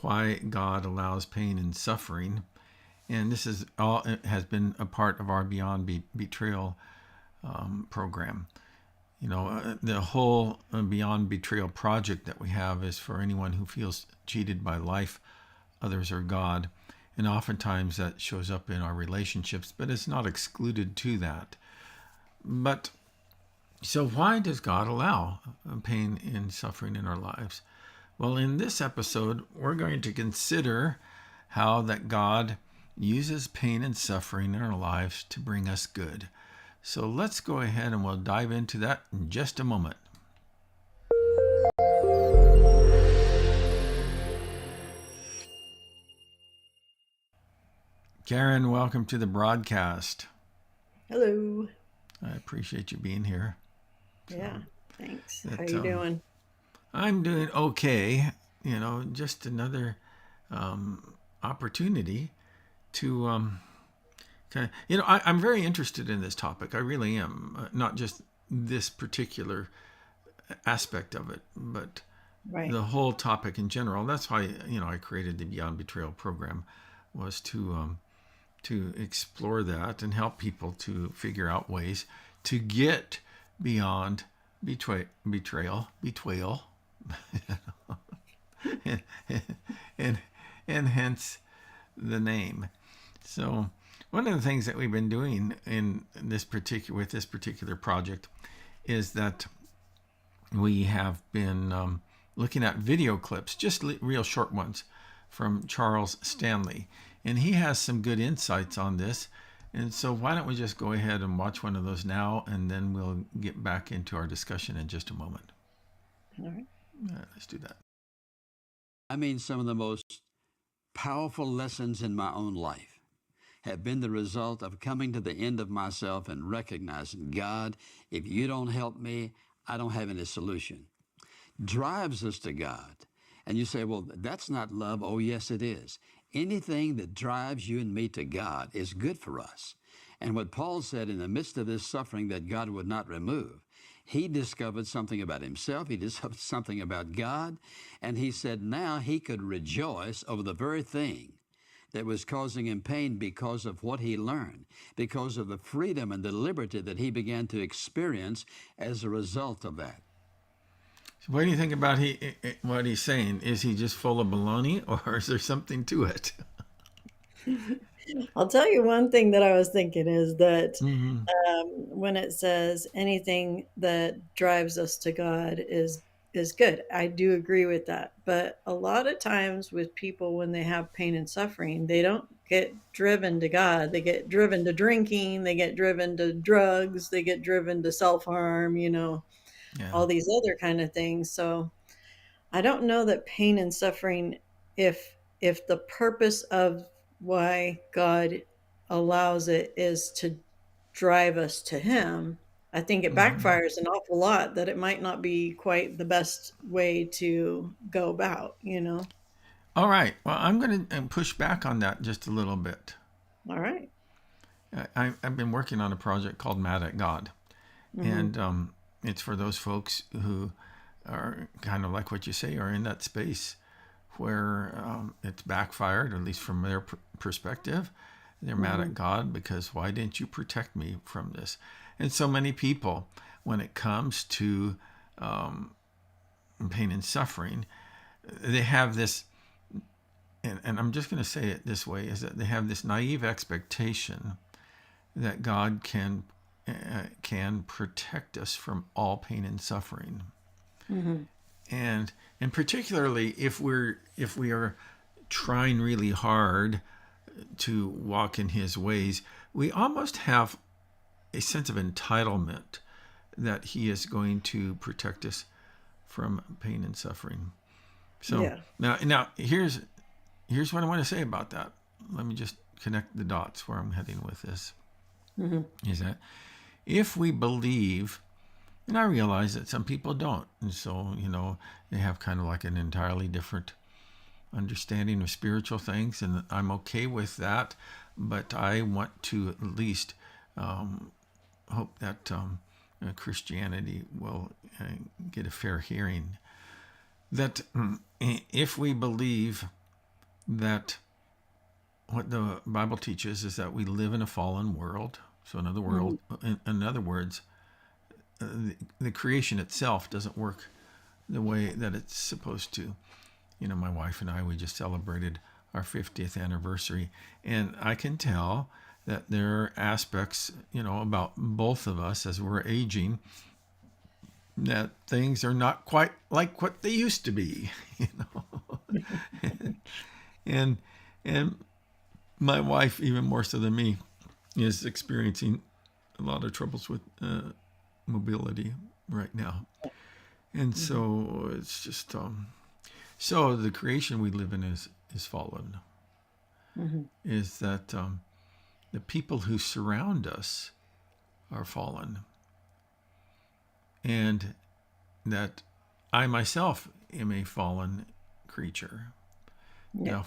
why God allows pain and suffering. And this is all, it has been a part of our Beyond Betrayal program. The whole Beyond Betrayal project that we have is for anyone who feels cheated by life, others, or God. And oftentimes that shows up in our relationships, but it's not excluded to that. But so why does God allow pain and suffering in our lives? Well, in this episode, we're going to consider how that God uses pain and suffering in our lives to bring us good. So let's go ahead and we'll dive into that in just a moment. Karen, welcome to the broadcast. Hello. I appreciate you being here. Yeah, thanks. How you doing? I'm doing okay. Just another opportunity to I'm very interested in this topic. I really am. Not just this particular aspect of it, but Right. the whole topic in general. That's why I created the Beyond Betrayal program, was to explore that and help people to figure out ways to get beyond betrayal, and hence the name. So one of the things that we've been doing in this particular project is that we have been looking at video clips, just real short ones, from Charles Stanley. And he has some good insights on this. And so why don't we just go ahead and watch one of those now, and then we'll get back into our discussion in just a moment. All right. Let's do that. Some of the most powerful lessons in my own life have been the result of coming to the end of myself and recognizing, God, if you don't help me, I don't have any solution. Drives us to God. And you say, well, that's not love. Oh, yes, it is. Anything that drives you and me to God is good for us. And what Paul said, in the midst of this suffering that God would not remove, he discovered something about himself. He discovered something about God. And he said now he could rejoice over the very thing that was causing him pain because of what he learned, because of the freedom and the liberty that he began to experience as a result of that. So what do you think about what he's saying? Is he just full of baloney, or is there something to it? I'll tell you one thing that I was thinking is that Mm-hmm. when it says anything that drives us to God is good. I do agree with that. But a lot of times with people, when they have pain and suffering, they don't get driven to God. They get driven to drinking. They get driven to drugs. They get driven to self harm. Yeah. All these other kind of things. So I don't know that pain and suffering, if the purpose of why God allows it is to drive us to him, I think it Mm-hmm. backfires an awful lot, that it might not be quite the best way to go about. All right. Well, I'm going to push back on that just a little bit. All right. I've been working on a project called Mad at God. Mhm. And it's for those folks who are kind of like what you say, are in that space where it's backfired, at least from their perspective. They're mad at Mhm. God because why didn't you protect me from this? And so many people, when it comes to pain and suffering, they have this, and I'm just going to say it this way, is that they have this naive expectation that God can protect us from all pain and suffering. Mhm. And particularly if we are trying really hard to walk in his ways, we almost have a sense of entitlement that he is going to protect us from pain and suffering. So Yeah. now here's what I want to say about that. Let me just connect the dots where I'm heading with this. Mhm. Is that if we believe, and I realize that some people don't, and so they have kind of like an entirely different understanding of spiritual things, and I'm okay with that, but I want to at least hope that Christianity will get a fair hearing. That if we believe that what the Bible teaches is that we live in a fallen world. So in other words, the creation itself doesn't work the way that it's supposed to. My wife and I, we just celebrated our 50th anniversary, and I can tell that there are aspects, about both of us as we're aging, that things are not quite like what they used to be, and and my wife, even more so than me, is experiencing a lot of troubles with mobility right now, and so it's just so the creation we live in is fallen. Is that the people who surround us are fallen, and that I myself am a fallen creature. Yeah. Now,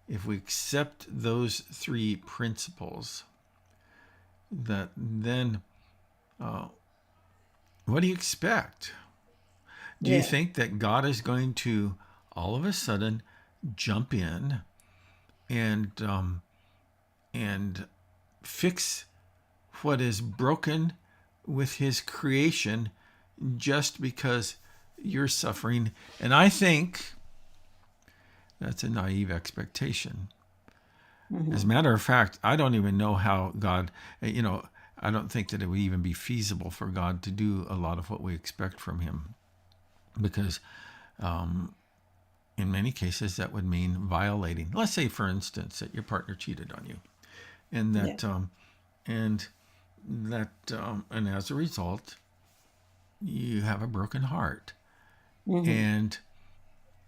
if we accept those three principles, that then what do you expect? Do you think that God is going to all of a sudden jump in and fix what is broken with His creation just because you're suffering? And I think that's a naive expectation. As a matter of fact, I don't even know how God, I don't think that it would even be feasible for God to do a lot of what we expect from Him. Because in many cases, that would mean violating. Let's say, for instance, that your partner cheated on you. And that, and as a result, you have a broken heart. And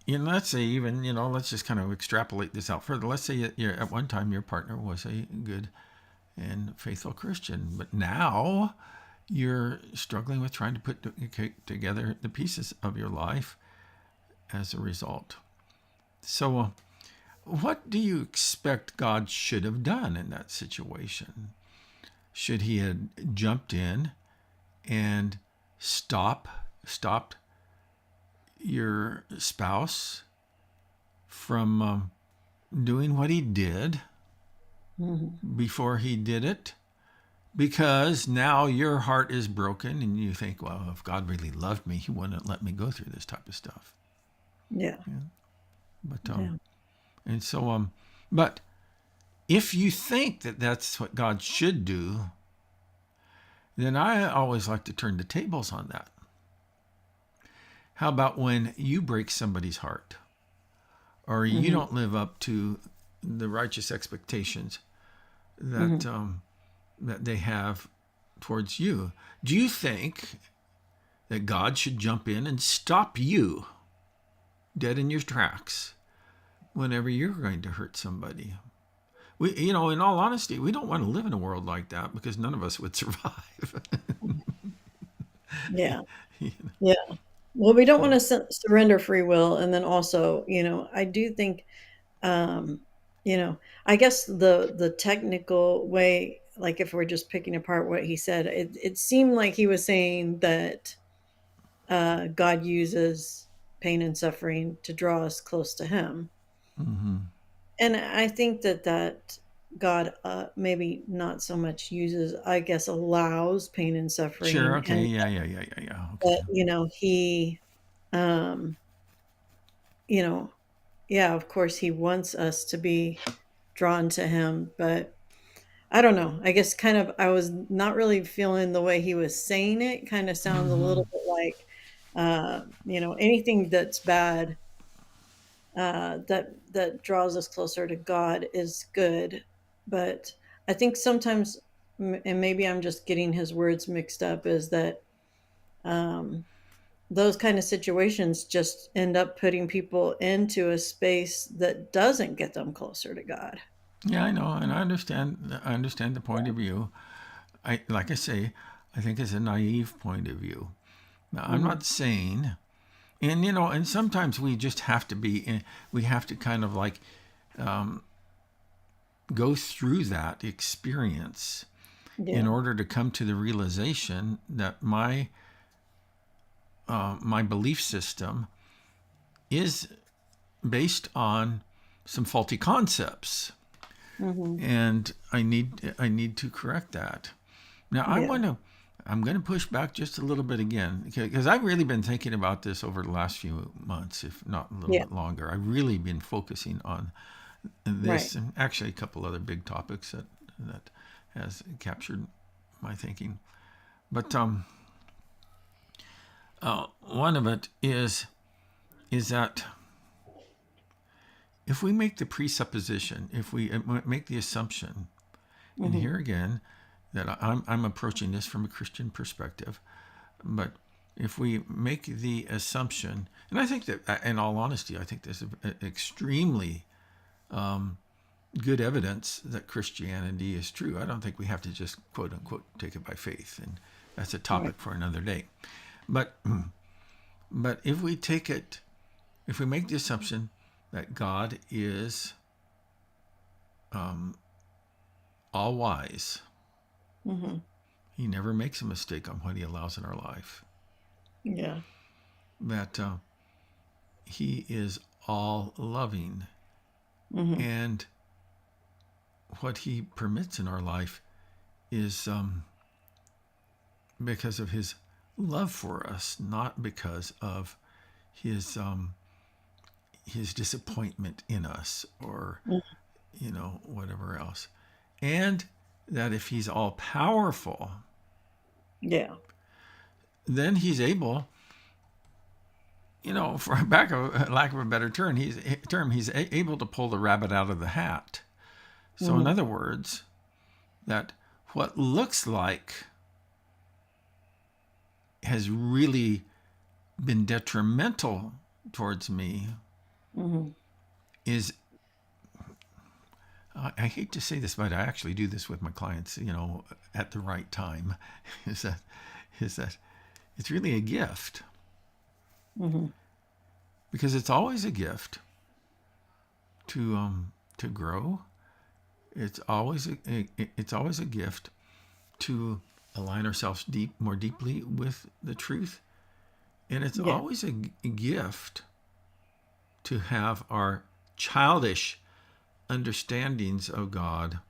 let's say even, let's just kind of extrapolate this out further. Let's say that at one time your partner was a good and faithful Christian, but now you're struggling with trying to put together the pieces of your life as a result. So what do you expect God should have done in that situation? Should He have jumped in and stopped your spouse from doing what he did before he did it? Because now your heart is broken and you think, well, if God really loved me, He wouldn't let me go through this type of stuff. Yeah. But and so but if you think that that's what God should do, then I always like to turn the tables on that. How about when you break somebody's heart, or you don't live up to the righteous expectations that that they have towards you? Do you think that God should jump in and stop you dead in your tracks whenever you're going to hurt somebody? We, in all honesty, we don't want to live in a world like that, because none of us would survive. Yeah. Yeah. Well, we don't want to surrender free will. And then also, I do think, I guess the technical way, like if we're just picking apart what he said, it seemed like he was saying that God uses pain and suffering to draw us close to Him. And I think that God maybe not so much uses, I guess, allows pain and Sure. suffering, Okay. and Yeah. that, Okay. He, um, yeah, of course, He wants us to be drawn to Him, but I don't know. I guess kind of I was not really feeling the way he was saying it. Kind of sounds a little bit like, anything that's bad, that draws us closer to God is good. But I think sometimes, and maybe I'm just getting his words mixed up, is that um, those kind of situations just end up putting people into a space that doesn't get them closer to God. Yeah, I know, and I understand. I understand the point of view. Like I say, I think it's a naive point of view. Now, I'm Hmm. not saying, and sometimes we just have to we have to kind of like go through that experience in Yeah. order to come to the realization that my belief system is based on some faulty concepts, and I need to correct that. Now Yeah. I'm going to push back just a little bit again, because I've really been thinking about this over the last few months, if not a little Yeah. bit longer. I've really been focusing on Right. this, and actually a couple other big topics that has captured my thinking. But one of it is that if we make the presupposition, if we make the assumption, and Hmm. here again, that I'm approaching this from a Christian perspective, but if we make the assumption, and I think that, in all honesty, I think there's extremely good evidence that Christianity is true. I don't think we have to just quote unquote take it by faith, and that's a Right. topic for another day. But if we take it, if we make the assumption that God is all wise, Hmm. He never makes a mistake on what He allows in our life. Yeah. That He is all loving, Hmm. and what He permits in our life is because of His love for us, not because of His disappointment in us, or whatever else. And that if He's all powerful, Yeah. then He's able, for lack of a better he's able to pull the rabbit out of the hat. So in Hmm. other words, that what looks like has really been detrimental towards me Hmm. is, I hate to say this, but I actually do this with my clients, at the right time, is that is that it's really a gift, Hmm. because it's always a gift to grow. It's always a gift to align ourselves more deeply with the truth, and it's Yeah. always a gift to have our childish understandings of God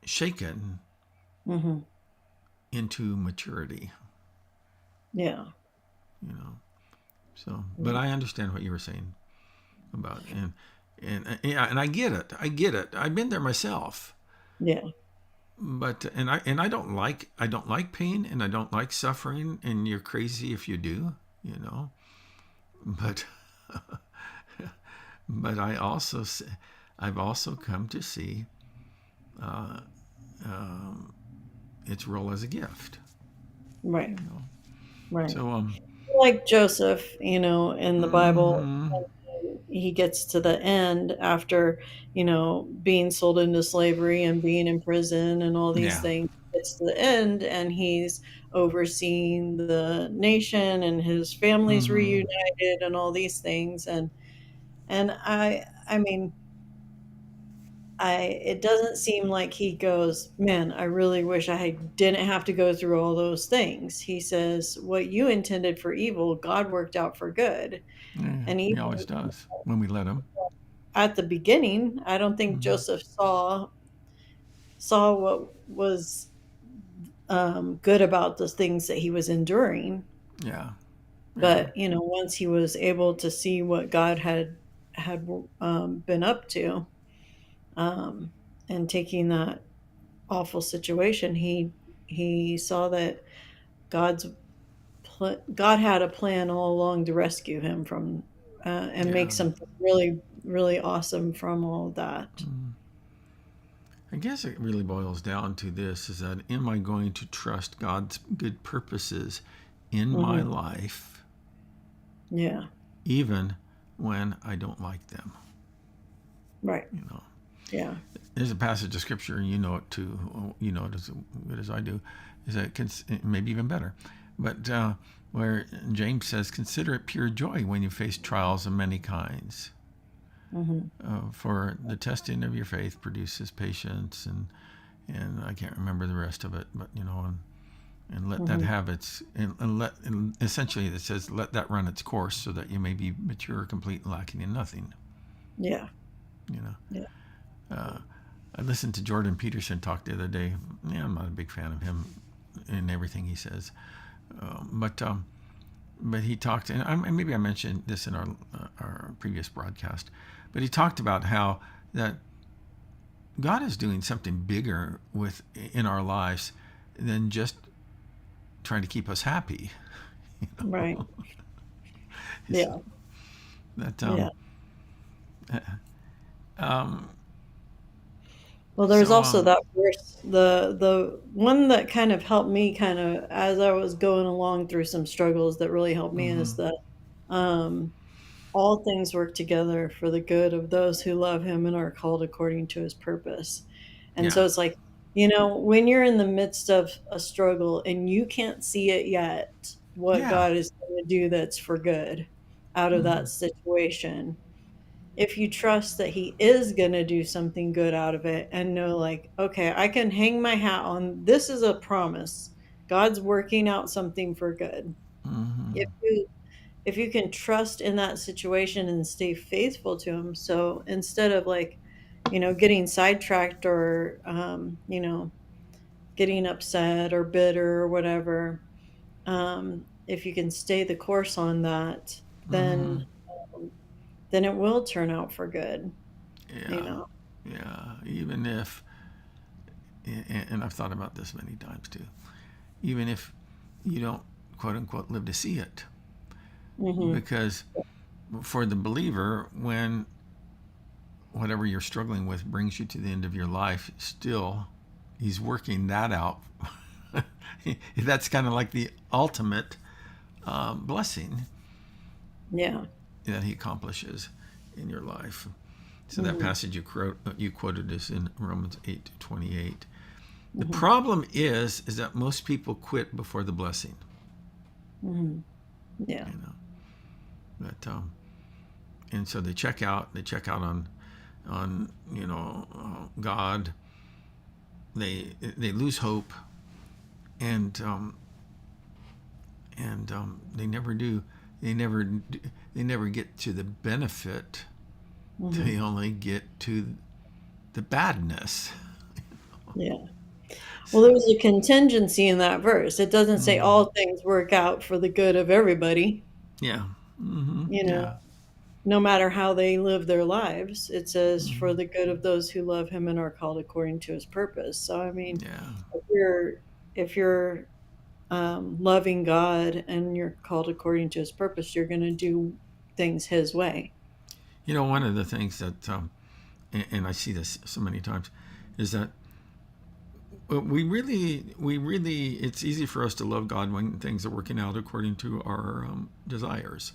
shaken Hmm. into maturity. Yeah. You know, so but Yeah. I understand what you were saying about, yeah, and I get it. I get it. I've been there myself. Yeah. But I don't like pain, and I don't like suffering, and you're crazy if you do, you know. But but I've also come to see its role as a gift, Right. you know. Right. So Like Joseph, in the Bible, mm-hmm, he gets to the end after, being sold into slavery and being in prison and all these yeah, things. Gets to the end and he's overseeing the nation and his family's mm-hmm, reunited and all these things. And I mean, it doesn't seem like he goes, "Man, I really wish didn't have to go through all those things." He says, "What you intended for evil, God worked out for good." yeah, And he even always does when we let him. at the beginning, I don't think Mm-hmm. Joseph saw what was good about the things that he was enduring. Yeah, yeah, But once he was able to see what God had been up to, um, and taking that awful situation, he saw that God's God had a plan all along to rescue him from and make yeah. something really really awesome from all of that. I guess it really boils down to this: is that am I going to trust God's good purposes in my Hmm. life, Yeah. even when I don't like them? Right. You know, Yeah. there's a passage of scripture, and you know it too. You know it as good as I do. Is that maybe even better, but where James says, "Consider it pure joy when you face trials of many kinds, Hmm. for the testing of your faith produces patience." And I can't remember the rest of it, but and let that Mm-hmm. have its and essentially it says let that run its course so that you may be mature, complete, and lacking in nothing. Yeah. You know, Yeah. I listened to Jordan Peterson talk the other day. Yeah, I'm not a big fan of him in everything he says, but he talked, and maybe I mentioned this in our previous broadcast, but he talked about how that God is doing something bigger in our lives than just trying to keep us happy. You Right. know, it's Yeah. that Yeah. um, Well, there's so also that verse, the one that kind of helped me kind of as I was going along through some struggles that really helped me is mm-hmm, that um all things work together for the good of those who love him and are called according to his purpose. And yeah, so it's like, when you're in the midst of a struggle and you can't see it yet, what yeah, God is going to do that's for good out of mm-hmm, that situation, if you trust that he is going to do something good out of it and know, like, okay, I can hang my hat on this is a promise. God's working out something for good. If mm-hmm, you can trust in that situation and stay faithful to him. So instead of, like, getting sidetracked or getting upset or bitter or whatever, if you can stay the course on that, mm-hmm, um, then it will turn out for good, you yeah, know. yeah. Even if, and I've thought about this many times too, even if you don't quote unquote live to see it, Hmm. because for the believer, when whatever you're struggling with brings you to the end of your life, still, he's working that out. That's kind of like the ultimate blessing Yeah. that he accomplishes in your life. So that Hmm. passage you quoted is in Romans 8:28. The Hmm. problem is that most people quit before the blessing. Hmm. Yeah. You know that, and so they check out. They check out on God. They lose hope, and they never do. They never they never get to the benefit. Hmm. They only get to the badness. Yeah. Well, So, there's a contingency in that verse. It doesn't say mm, all things work out for the good of everybody, yeah, mm-hmm, you know, yeah, no matter how they live their lives. It says for mm-hmm, the good of those who love him and are called according to his purpose. So, I mean, yeah. if you're loving God and you're called according to his purpose, you're going to do things his way. One of the things that, and I see this so many times, is that it's easy for us to love God when things are working out according to our desires.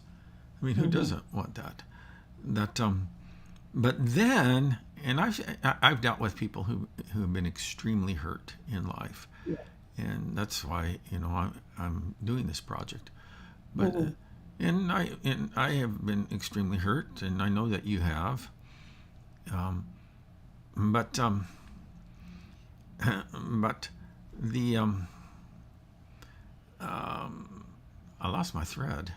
I mean, who Hmm. doesn't want that? That, but then, and I've dealt with people who have been extremely hurt in life, and that's why I'm doing this project. But Hmm. and I have been extremely hurt, and I know that you have. Um, but but the I lost my thread.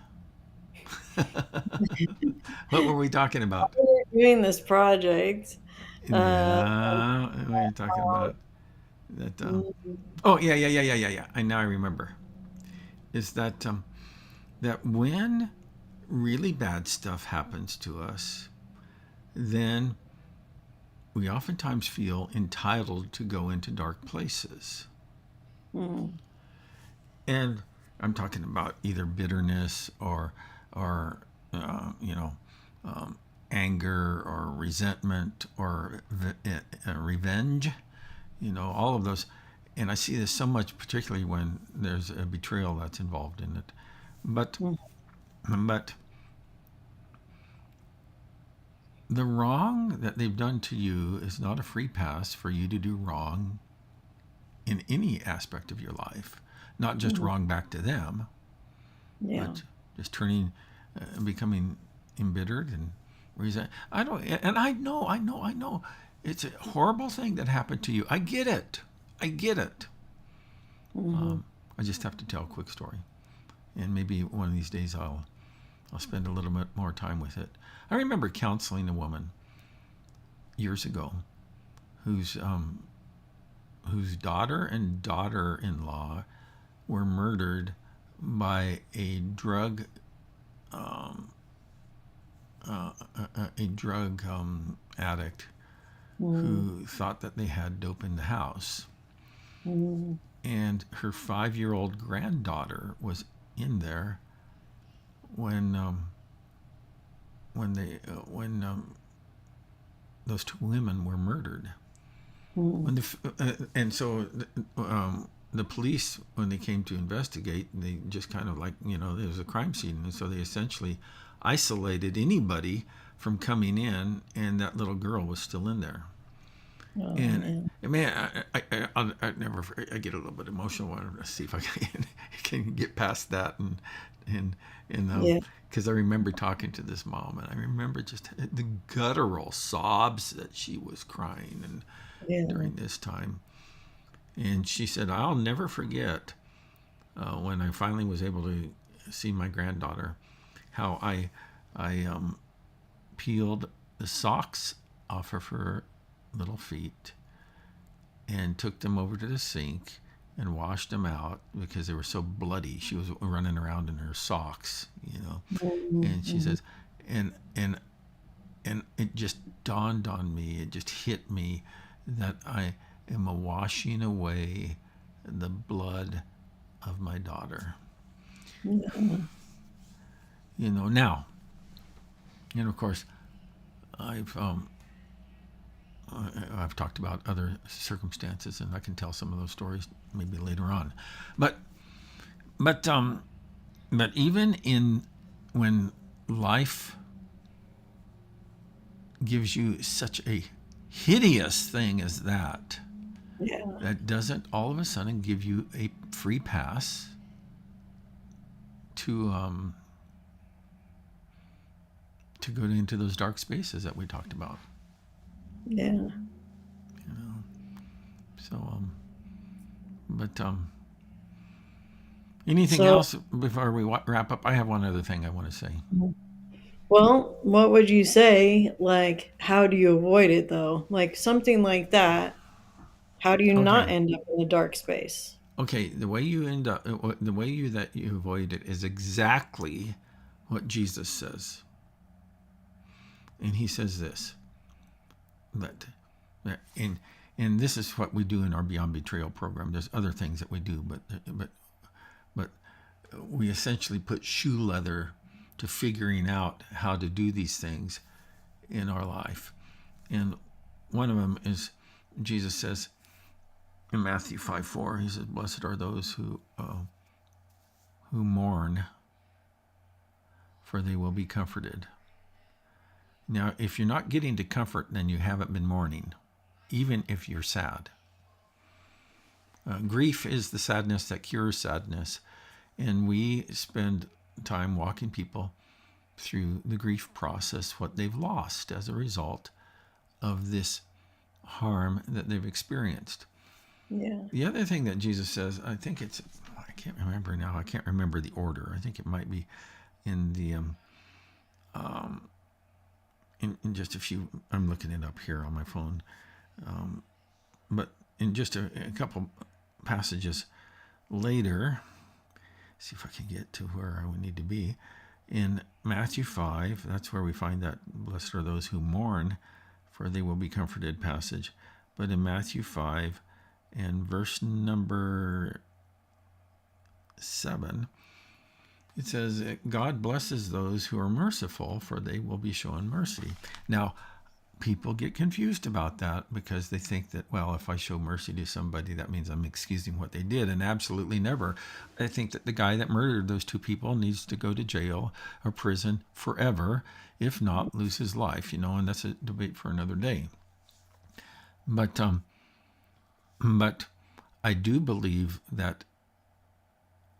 What were we talking about? We're doing this project. Uh, Yeah, we were talking about that. mm, Oh, yeah, yeah, yeah, yeah, yeah, yeah. I remember. Is that when really bad stuff happens to us, then we oftentimes feel entitled to go into dark places. mm, And I'm talking about either bitterness or you know anger or resentment or revenge. All of those. And I see this so much, particularly when there's a betrayal that's involved in it. But mm, but the wrong that they've done to you is not a free pass for you to do wrong in any aspect of your life. Not just mhm. wrong back to them, Yeah. but just becoming embittered and resent. I don't, and I know, it's a horrible thing that happened to you. I get it. I get it. Mhm. I just have to tell a quick story, and maybe one of these days I'll spend a little bit more time with it. I remember counseling a woman years ago whose daughter and daughter-in-law were murdered by a drug addict who thought that they had dope in the house. And her 5-year-old granddaughter was in there when those two women were murdered. When the police, when they came to investigate, they just kind of like, there was a crime scene, and so they essentially isolated anybody from coming in, and that little girl was still in there. Oh, And man, I never, I get a little bit emotional. I want to see if I can get past that, and yeah, because I remember talking to this mom, and I remember just the guttural sobs that she was crying and yeah, during this time. And she said, "I'll never forget when I finally was able to see my granddaughter, how I peeled the socks off of her little feet and took them over to the sink and washed them out because they were so bloody. She was running around in her socks, And she says, and it just dawned on me, it just hit me that I am washing away the blood of my daughter. Now, of course, I've talked about other circumstances, and I can tell some of those stories maybe later on. But even when life gives you such a hideous thing as that, yeah, that doesn't all of a sudden give you a free pass to go into those dark spaces that we talked about. yeah. So, anything So, else before we wrap up? I have one other thing I want to say. well, what would you say? Like, how do you avoid it though? Like something like that. How do you not Okay. end up in a dark space? Okay. The way you end up, the way you avoid it is exactly what Jesus says. And he says this, that and this is what we do in our Beyond Betrayal program. There's other things that we do, but we essentially put shoe leather to figuring out how to do these things in our life. And one of them is, Jesus says in Matthew 5:4, he says, "Blessed are those who mourn, for they will be comforted." Now, if you're not getting to comfort, then you haven't been mourning, even if you're sad. Grief is the sadness that cures sadness, and we spend time walking people through the grief process, what they've lost as a result of this harm that they've experienced. Yeah. The other thing that Jesus says, I can't remember now. I can't remember the order. I think it might be in the in just a few. I'm looking it up here on my phone, but in just a couple passages later, see if I can get to where I would need to be. In Matthew 5, that's where we find that blessed are those who mourn, for they will be comforted passage. But in Matthew 5 and verse number 7, it says, God blesses those who are merciful, for they will be shown mercy. Now, people get confused about that because they think that, well, if I show mercy to somebody, that means I'm excusing what they did. And absolutely never. I think that the guy that murdered those two people needs to go to jail or prison forever, if not lose his life, and that's a debate for another day. But I do believe that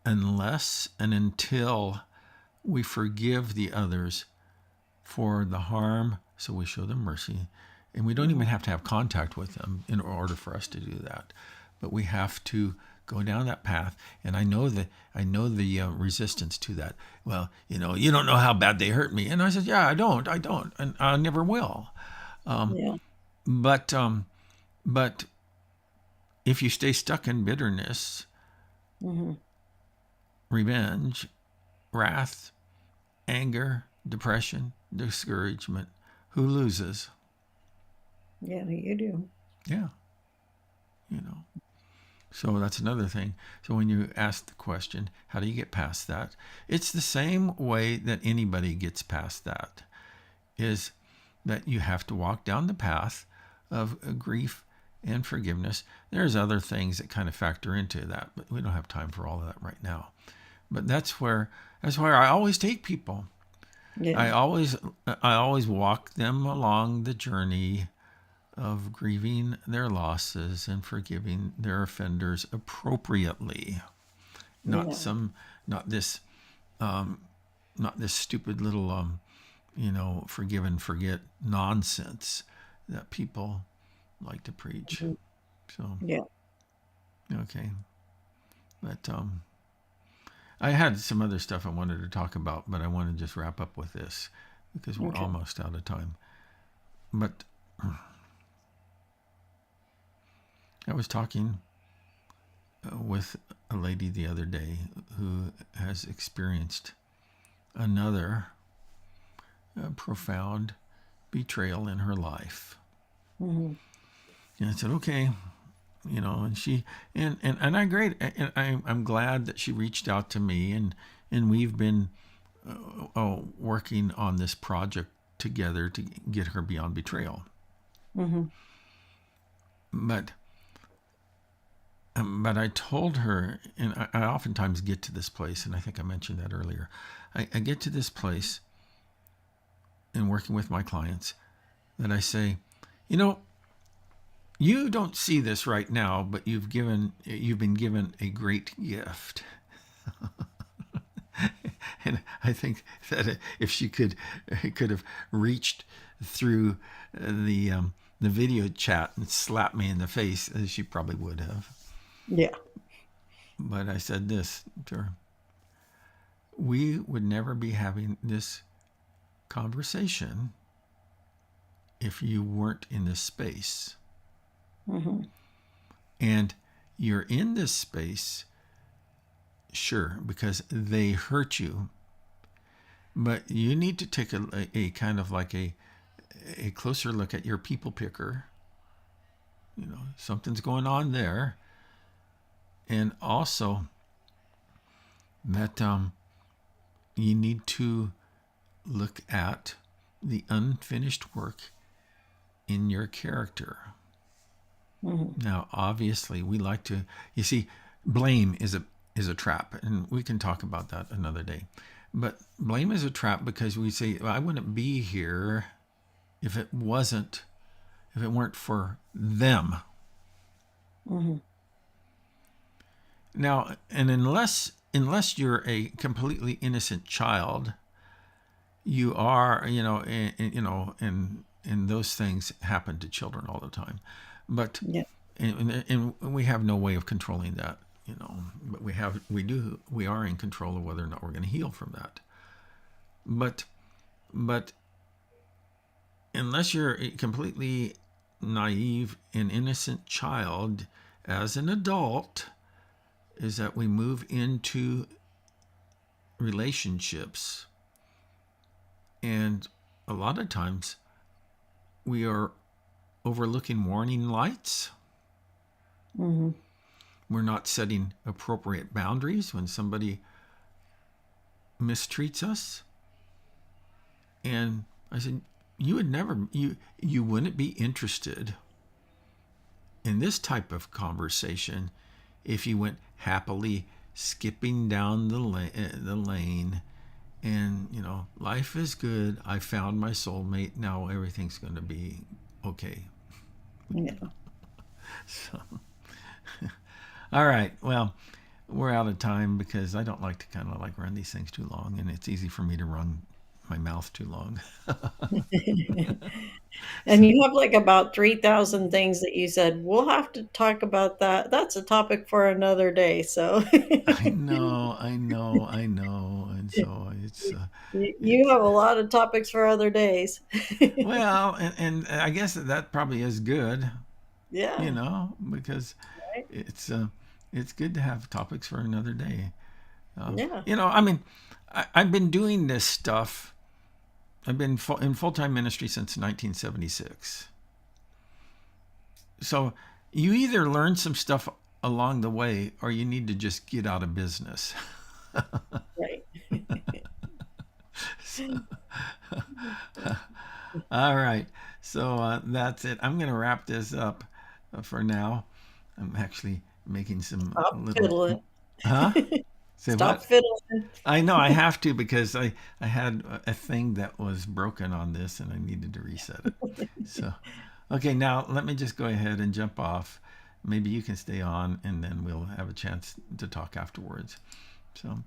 unless and until we forgive the others for the harm, so we show them mercy, and we don't even have to have contact with them in order for us to do that, but we have to go down that path, and I know the resistance to that. Well, you don't know how bad they hurt me, and I said, yeah, I don't, and I never will. Yeah. But but if you stay stuck in bitterness, Mm-hmm. revenge, wrath, anger, depression, discouragement, who loses? Yeah, you do. Yeah, So that's another thing. So when you ask the question, how do you get past that? It's the same way that anybody gets past that, is that you have to walk down the path of grief and forgiveness. There's other things that kind of factor into that, but we don't have time for all of that right now. But that's where I always take people. Yeah. I always walk them along the journey of grieving their losses and forgiving their offenders appropriately. Not Yeah. some, not this, not this stupid little, forgive and forget nonsense that people like to preach. Mhm. So, Yeah. okay. But I had some other stuff I wanted to talk about, but I want to just wrap up with this because we're Okay. almost out of time. But I was talking with a lady the other day who has experienced another profound betrayal in her life. Mm-hmm. And I said, okay, and she and I great, and I'm glad that she reached out to me, and we've been working on this project together to get her beyond betrayal. Mm-hmm. But I told her, and I oftentimes get to this place, and I think I mentioned that earlier. I get to this place in working with my clients that I say, you don't see this right now, but you've been given a great gift. And I think that if she could have reached through the video chat and slapped me in the face, she probably would have. Yeah. But I said this to her: we would never be having this conversation if you weren't in this space. Mm-hmm. And you're in this space, sure, because they hurt you. But you need to take a kind of like a closer look at your people picker. Something's going on there. And also that you need to look at the unfinished work in your character. Mm-hmm. Now, obviously, we like to, you see, blame is a trap, and we can talk about that another day. But blame is a trap because we say, well, I wouldn't be here if it weren't for them. Mm-hmm. Now, and unless you're a completely innocent child, you are, and those things happen to children all the time. But Yeah. and we have no way of controlling that, but we are in control of whether or not we're going to heal from that. But unless you're a completely naive and innocent child, as an adult, is that we move into relationships, and a lot of times we are overlooking warning lights. Mm-hmm. We're not setting appropriate boundaries when somebody mistreats us. And I said, you wouldn't be interested in this type of conversation if you went happily skipping down the lane and life is good, I found my soulmate, now everything's going to be okay. Yeah. So all right, well, we're out of time because I don't like to kind of like run these things too long, and it's easy for me to run my mouth too long. And you have like about 3,000 things that you said, we'll have to talk about that. That's a topic for another day. So I know, I know, I know, and so you it's have a lot of topics for other days. well, and I guess that probably is good, Yeah. because Right. it's uh, it's good to have topics for another day. Yeah. I mean, I've been doing this stuff. I've been in full time ministry since 1976. So you either learn some stuff along the way, or you need to just get out of business. Right. All right. So that's it. I'm going to wrap this up for now. I'm actually making some Stop little. fiddling. Huh? Say Stop what? fiddling. I know I have to because I had a thing that was broken on this and I needed to reset it. So, okay, now let me just go ahead and jump off. Maybe you can stay on and then we'll have a chance to talk afterwards. So,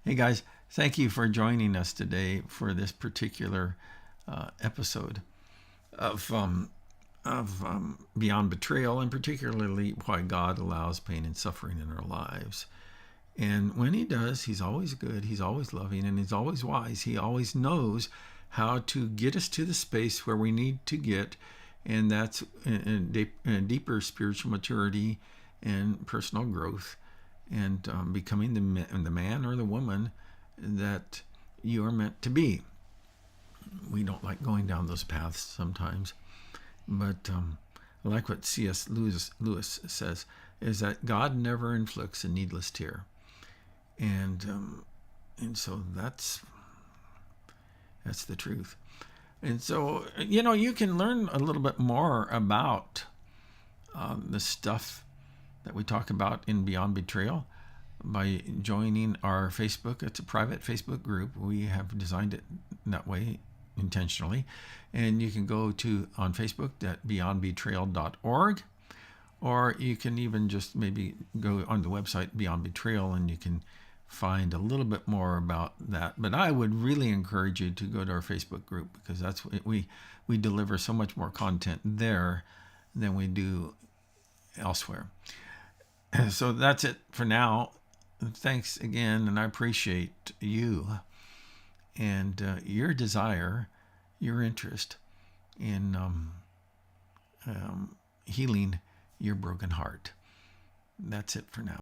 hey guys, thank you for joining us today for this particular episode of Beyond Betrayal, and particularly why God allows pain and suffering in our lives. And when he does, he's always good, he's always loving, and he's always wise. He always knows how to get us to the space where we need to get, and that's in deeper spiritual maturity and personal growth, and becoming the man or the woman that you are meant to be. We don't like going down those paths sometimes, but I like what C.S. Lewis says, is that God never inflicts a needless tear. And so that's the truth. And so you can learn a little bit more about the stuff that we talk about in Beyond Betrayal by joining our Facebook. It's a private Facebook group. We have designed it that way intentionally, and you can go to on Facebook at beyondbetrayal.org, or you can even just maybe go on the website Beyond Betrayal and you can find a little bit more about that. But I would really encourage you to go to our Facebook group, because that's we deliver so much more content there than we do elsewhere. So that's it for now. Thanks again, and I appreciate you and your desire, your interest in healing your broken heart. That's it for now.